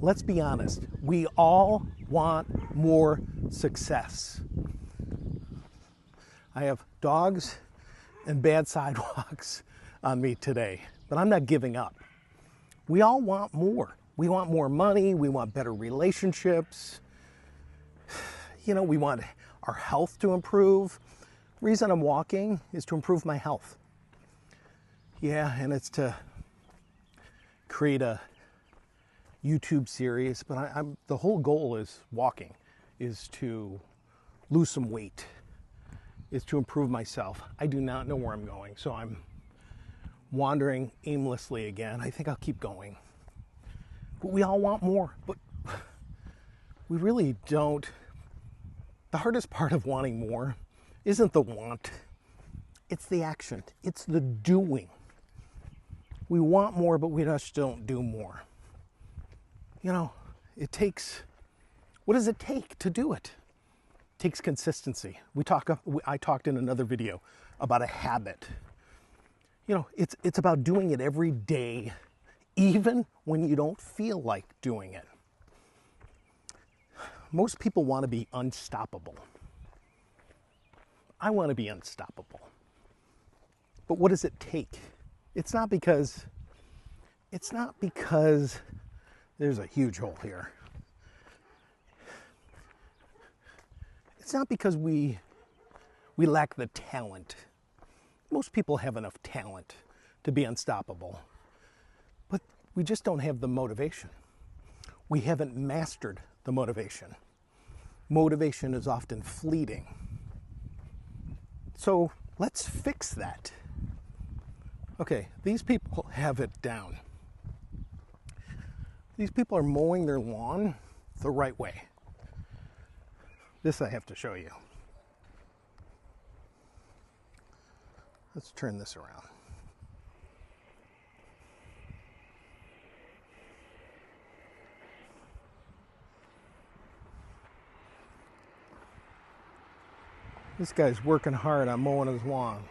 let's be honest. We all want more success. I have dogs and bad sidewalks on me today, but I'm not giving up. We all want more. We want more money. We want better relationships. We want our health to improve. The reason I'm walking is to improve my health. Yeah, and it's to create a YouTube series, but the whole goal is walking, is to lose some weight, is to improve myself. I do not know where I'm going, so I'm wandering aimlessly again. I think I'll keep going. But we all want more, but we really don't. The hardest part of wanting more isn't the want, it's the action, it's the doing. We want more, but we just don't do more. It takes, what does it take to do it? It takes consistency. I talked in another video about a habit. It's about doing it every day, even when you don't feel like doing it. Most people want to be unstoppable. I want to be unstoppable. But what does it take? It's not because there's a huge hole here. It's not because we lack the talent. Most people have enough talent to be unstoppable, but we just don't have the motivation. We haven't mastered the motivation. Motivation is often fleeting. So let's fix that. Okay, these people have it down. These people are mowing their lawn the right way. This I have to show you. Let's turn this around. This guy's working hard on mowing his lawn.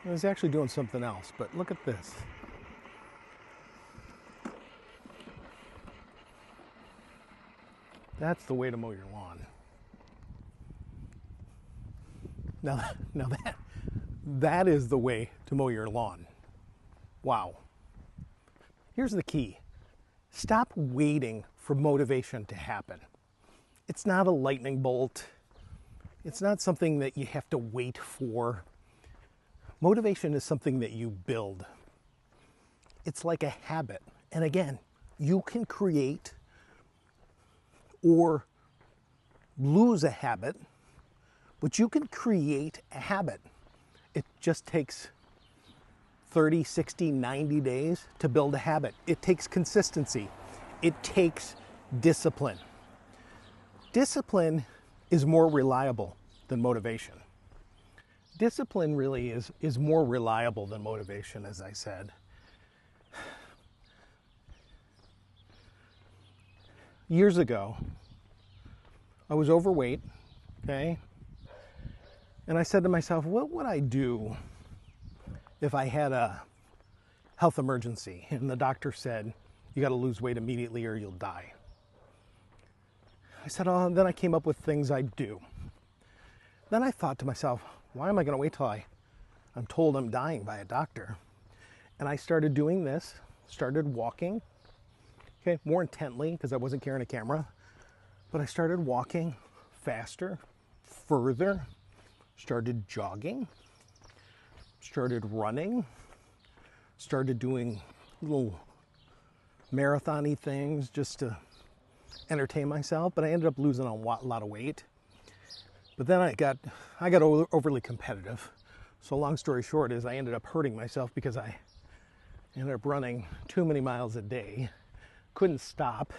He's actually doing something else, but look at this. That's the way to mow your lawn. Now that is the way to mow your lawn. Wow. Here's the key. Stop waiting for motivation to happen. It's not a lightning bolt. It's not something that you have to wait for. Motivation is something that you build. It's like a habit. And again, you can create or lose a habit, but you can create a habit. It just takes 30, 60, 90 days to build a habit. It takes consistency. It takes discipline. Discipline is more reliable than motivation. Discipline really is more reliable than motivation, as I said. Years ago, I was overweight, okay? And I said to myself, what would I do if I had a health emergency? And the doctor said, you got to lose weight immediately or you'll die. I said, oh, and then I came up with things I'd do. Then I thought to myself, why am I going to wait till I'm told I'm dying by a doctor? And I started doing this, started walking, okay, more intently because I wasn't carrying a camera. But I started walking faster, further, started jogging, started running, started doing little marathon-y things just to entertain myself. But I ended up losing a lot of weight. But then I got overly competitive. So long story short is I ended up hurting myself because I ended up running too many miles a day. Couldn't stop.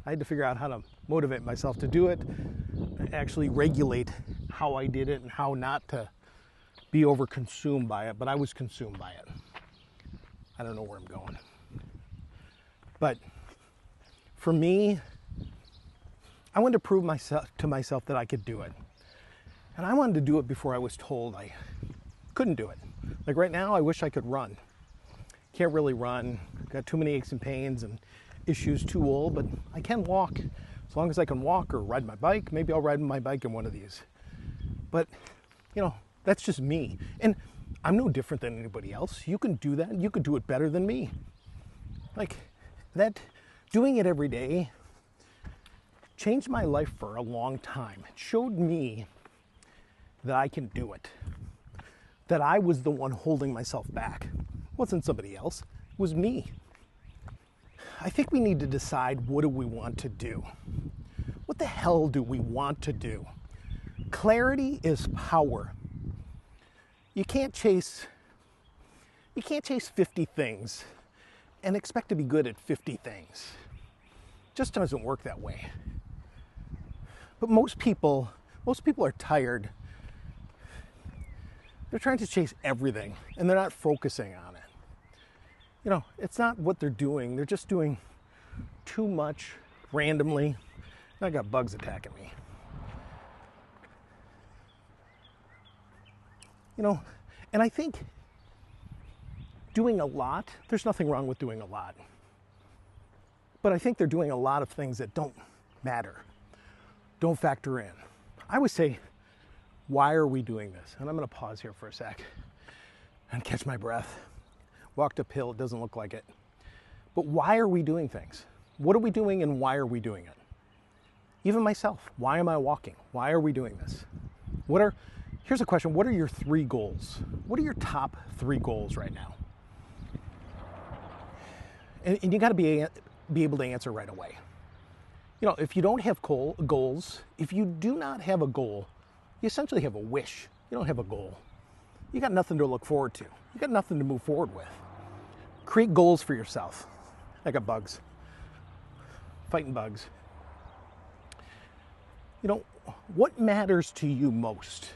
I had to figure out how to motivate myself to do it, actually regulate how I did it and how not to be over-consumed by it, but I was consumed by it. I don't know where I'm going. But for me, I wanted to prove to myself that I could do it. And I wanted to do it before I was told I couldn't do it. Like right now, I wish I could run. Can't really run. Got too many aches and pains, and issues, too old, but I can walk. As long as I can walk or ride my bike, maybe I'll ride my bike in one of these. But, that's just me. And I'm no different than anybody else. You can do that. You could do it better than me. Like that, doing it every day changed my life for a long time. It showed me that I can do it. That I was the one holding myself back. It wasn't somebody else. It was me. I think we need to decide, what do we want to do? What the hell do we want to do? Clarity is power. You can't chase 50 things and expect to be good at 50 things. It just doesn't work that way. But most people are tired. They're trying to chase everything and they're not focusing on it. It's not what they're doing. They're just doing too much randomly. I got bugs attacking me. And I think doing a lot, there's nothing wrong with doing a lot. But I think they're doing a lot of things that don't matter, don't factor in. I would say, why are we doing this? And I'm going to pause here for a sec and catch my breath. Walked uphill, it doesn't look like it. But why are we doing things? What are we doing and why are we doing it? Even myself, why am I walking? Why are we doing this? Here's a question, what are your 3 goals? What are your top 3 goals right now? And you got to be able to answer right away. If you don't have goals, if you do not have a goal, you essentially have a wish. You don't have a goal. You got nothing to look forward to. You got nothing to move forward with. Create goals for yourself. I got bugs. Fighting bugs. What matters to you most?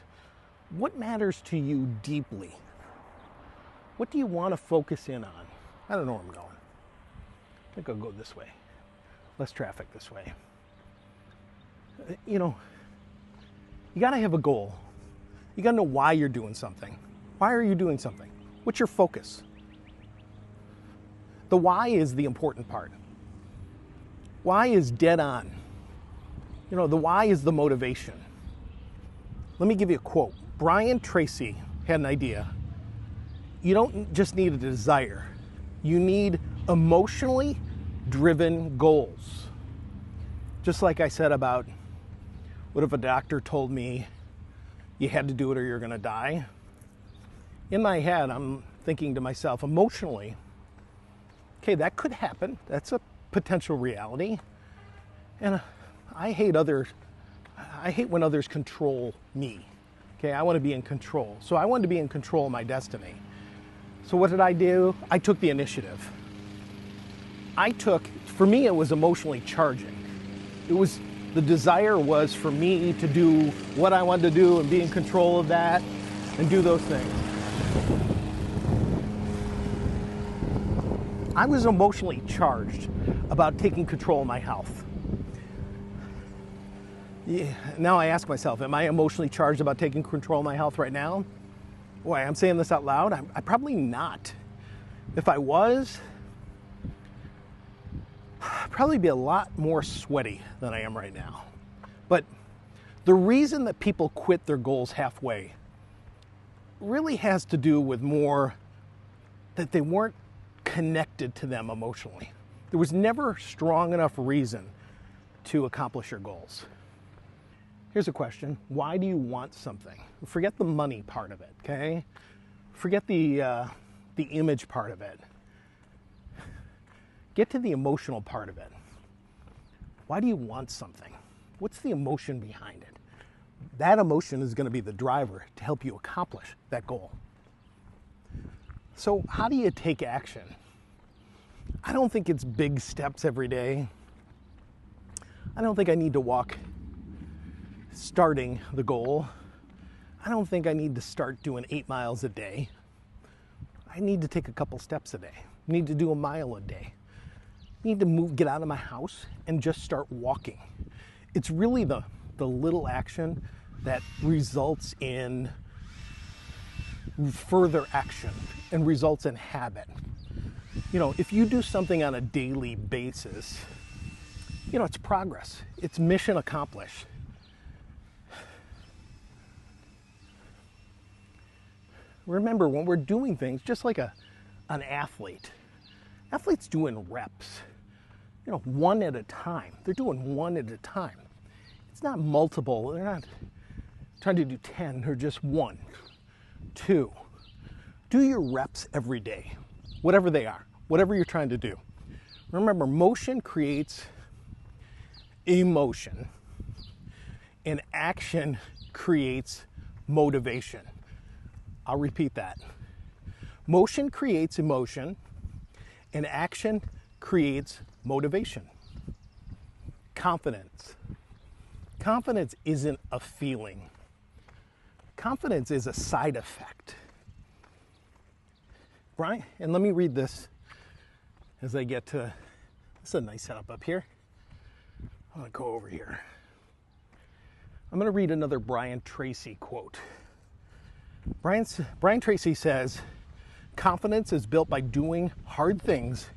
What matters to you deeply? What do you want to focus in on? I don't know where I'm going. I think I'll go this way. Less traffic this way. You got to have a goal. You got to know why you're doing something. Why are you doing something? What's your focus? The why is the important part. Why is dead on. The why is the motivation. Let me give you a quote. Brian Tracy had an idea. You don't just need a desire. You need emotionally driven goals. Just like I said about, what if a doctor told me you had to do it or you're going to die? In my head, I'm thinking to myself, emotionally, okay, that could happen. That's a potential reality. And I hate when others control me. Okay, I want to be in control. So I wanted to be in control of my destiny. So what did I do? I took the initiative. For me, it was emotionally charging. The desire was for me to do what I wanted to do and be in control of that and do those things. I was emotionally charged about taking control of my health. Yeah, now I ask myself, am I emotionally charged about taking control of my health right now? Boy, I'm saying this out loud. I'm probably not. If I was, I'd probably be a lot more sweaty than I am right now. But the reason that people quit their goals halfway really has to do with more that they weren't connected to them emotionally. There was never strong enough reason to accomplish your goals. Here's a question. Why do you want something? Forget the money part of it, okay? Forget the image part of it. Get to the emotional part of it. Why do you want something? What's the emotion behind it? That emotion is going to be the driver to help you accomplish that goal. So how do you take action? I don't think it's big steps every day. I don't think I need to walk starting the goal. I don't think I need to start doing 8 miles a day. I need to take a couple steps a day. I need to do a mile a day. I need to get out of my house and just start walking. It's really the little action that results in further action and results in habit. If you do something on a daily basis, it's progress. It's mission accomplished. Remember, when we're doing things, just like an athlete, athletes doing reps, one at a time. They're doing one at a time. It's not multiple. They're not trying to do 10. They're just 1, 2. Do your reps every day, whatever they are, whatever you're trying to do. Remember, motion creates emotion, and action creates motivation. I'll repeat that. Motion creates emotion, and action creates motivation. Confidence. Confidence isn't a feeling. Confidence is a side effect. Brian, and let me read this as I get to, this is a nice setup up here. I'm going to go over here. I'm going to read another Brian Tracy quote. Brian Tracy says, confidence is built by doing hard things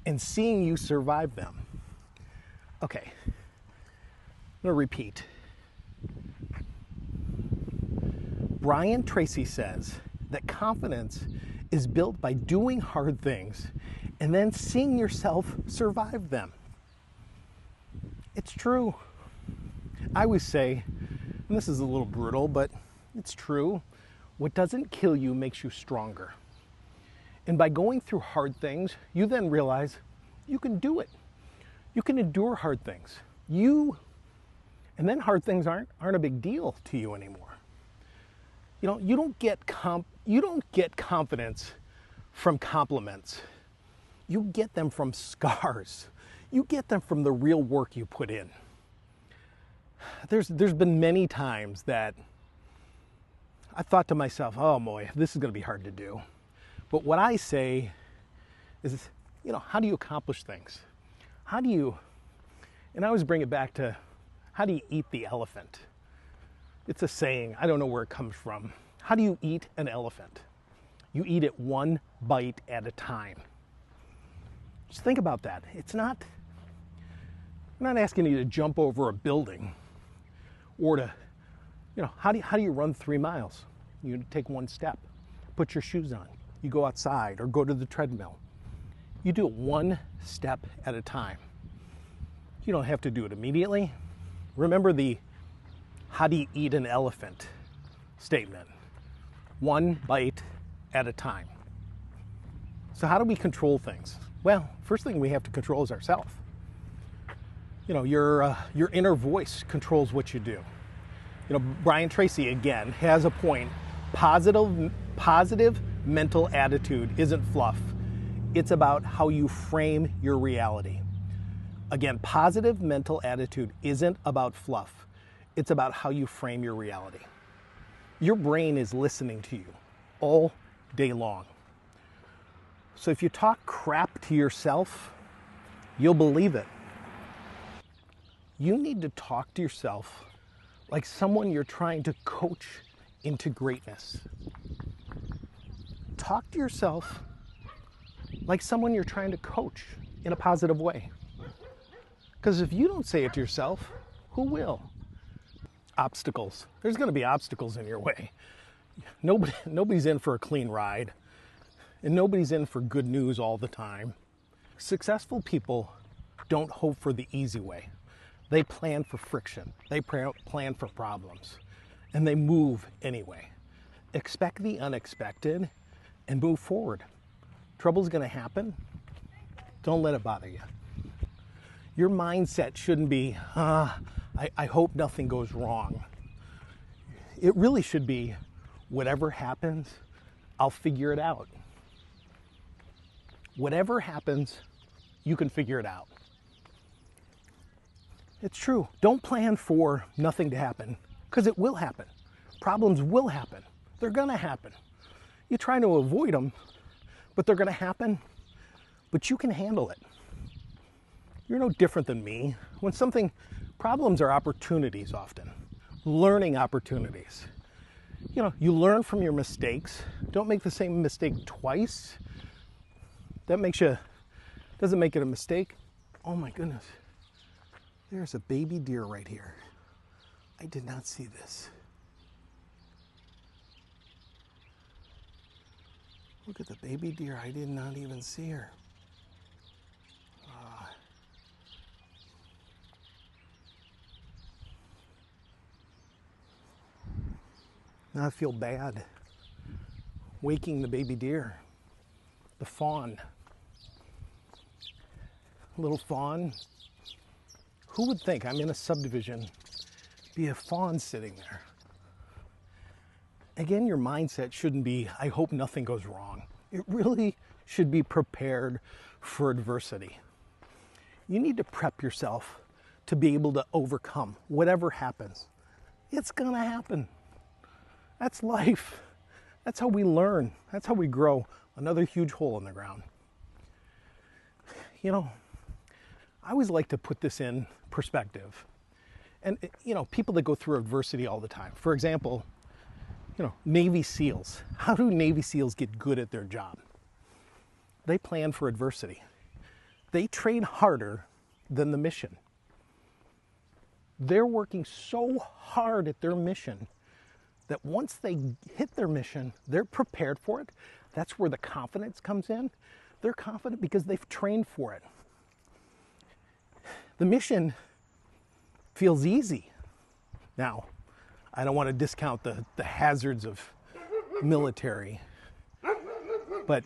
and seeing you survive them. Okay, I'm going to repeat. Brian Tracy says that confidence is built by doing hard things and then seeing yourself survive them. It's true. I always say, and this is a little brutal, but it's true, what doesn't kill you makes you stronger. And by going through hard things, you then realize you can do it. You can endure hard things. And then hard things aren't a big deal to you anymore. You don't get confidence from compliments. You get them from scars. You get them from the real work you put in. There's been many times that I thought to myself, oh boy, this is going to be hard to do. But what I say is, how do you accomplish things? And I always bring it back to, how do you eat the elephant? It's a saying, I don't know where it comes from. How do you eat an elephant? You eat it one bite at a time. Just think about that. I'm not asking you to jump over a building or to, how do you run 3 miles? You take one step, put your shoes on, you go outside or go to the treadmill. You do it one step at a time. You don't have to do it immediately. Remember the how do you eat an elephant statement. One bite at a time. So how do we control things? Well, first thing we have to control is ourselves. Your inner voice controls what you do. Brian Tracy, again, has a point. Positive mental attitude isn't fluff. It's about how you frame your reality. Again, positive mental attitude isn't about fluff. It's about how you frame your reality. Your brain is listening to you all day long. So if you talk crap to yourself, you'll believe it. You need to talk to yourself like someone you're trying to coach into greatness. Talk to yourself like someone you're trying to coach in a positive way. Because if you don't say it to yourself, who will? Obstacles. There's going to be obstacles in your way. Nobody's in for a clean ride, and nobody's in for good news all the time. Successful people don't hope for the easy way. They plan for friction. They plan for problems, and they move anyway. Expect the unexpected and move forward. Trouble's going to happen. Don't let it bother you. Your mindset shouldn't be, I hope nothing goes wrong. It really should be, whatever happens, I'll figure it out. Whatever happens, you can figure it out. It's true. Don't plan for nothing to happen, because it will happen. Problems will happen. They're going to happen. You try to avoid them, but they're going to happen, but you can handle it. You're no different than me. Problems are opportunities often, learning opportunities. You learn from your mistakes. Don't make the same mistake twice. that makes you, doesn't make it a mistake. Oh my goodness. There's a baby deer right here. I did not see this. Look at the baby deer. I did not even see her. Now I feel bad waking the baby deer, the fawn. Little fawn. Who would think I'm in a subdivision, be a fawn sitting there? Again, your mindset shouldn't be, I hope nothing goes wrong. It really should be prepared for adversity. You need to prep yourself to be able to overcome whatever happens. It's gonna happen. That's life. That's how we learn. That's how we grow. Another huge hole in the ground. You know, I always like to put this in perspective. And, you know, people that go through adversity all the time. For example, you know, Navy SEALs. How do Navy SEALs get good at their job? They plan for adversity. They train harder than the mission. They're working so hard at their mission that once they hit their mission, they're prepared for it. That's where the confidence comes in. They're confident because they've trained for it. The mission feels easy. Now, I don't want to discount the hazards of military, but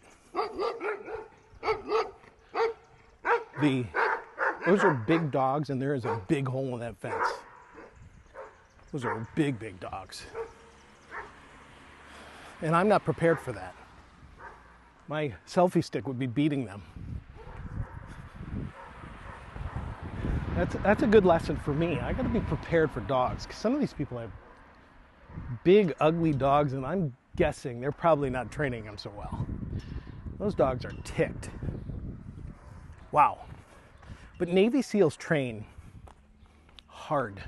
those are big dogs, and there is a big hole in that fence. Those are big, big dogs. And I'm not prepared for that. My selfie stick would be beating them. That's a good lesson for me. I got to be prepared for dogs, because some of these people have big, ugly dogs, and I'm guessing they're probably not training them so well. Those dogs are ticked. Wow. But Navy SEALs train hard,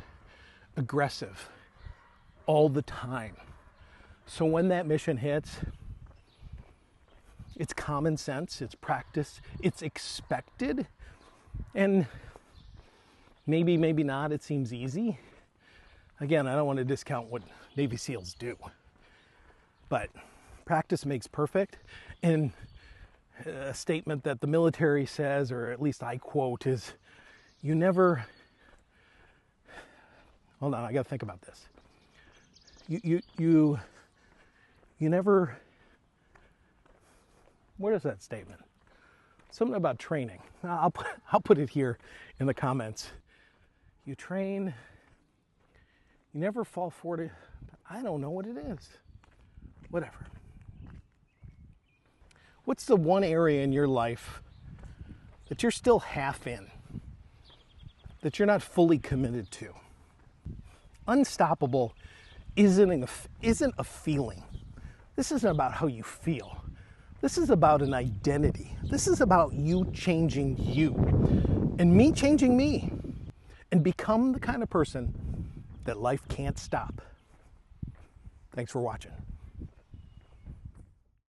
aggressive, all the time. So when that mission hits, it's common sense, it's practice, it's expected, and maybe not, it seems easy. Again, I don't want to discount what Navy SEALs do, but practice makes perfect. And a statement that the military says, or at least I quote, is you never, hold on, I got to think about this. You never, what is that statement? Something about training. I'll put it here in the comments. You train, you never fall for it. I don't know what it is. Whatever. What's the one area in your life that you're still half in, that you're not fully committed to? Unstoppable isn't a feeling. This isn't about how you feel. This is about an identity. This is about you changing you and me changing me and become the kind of person that life can't stop. Thanks for watching.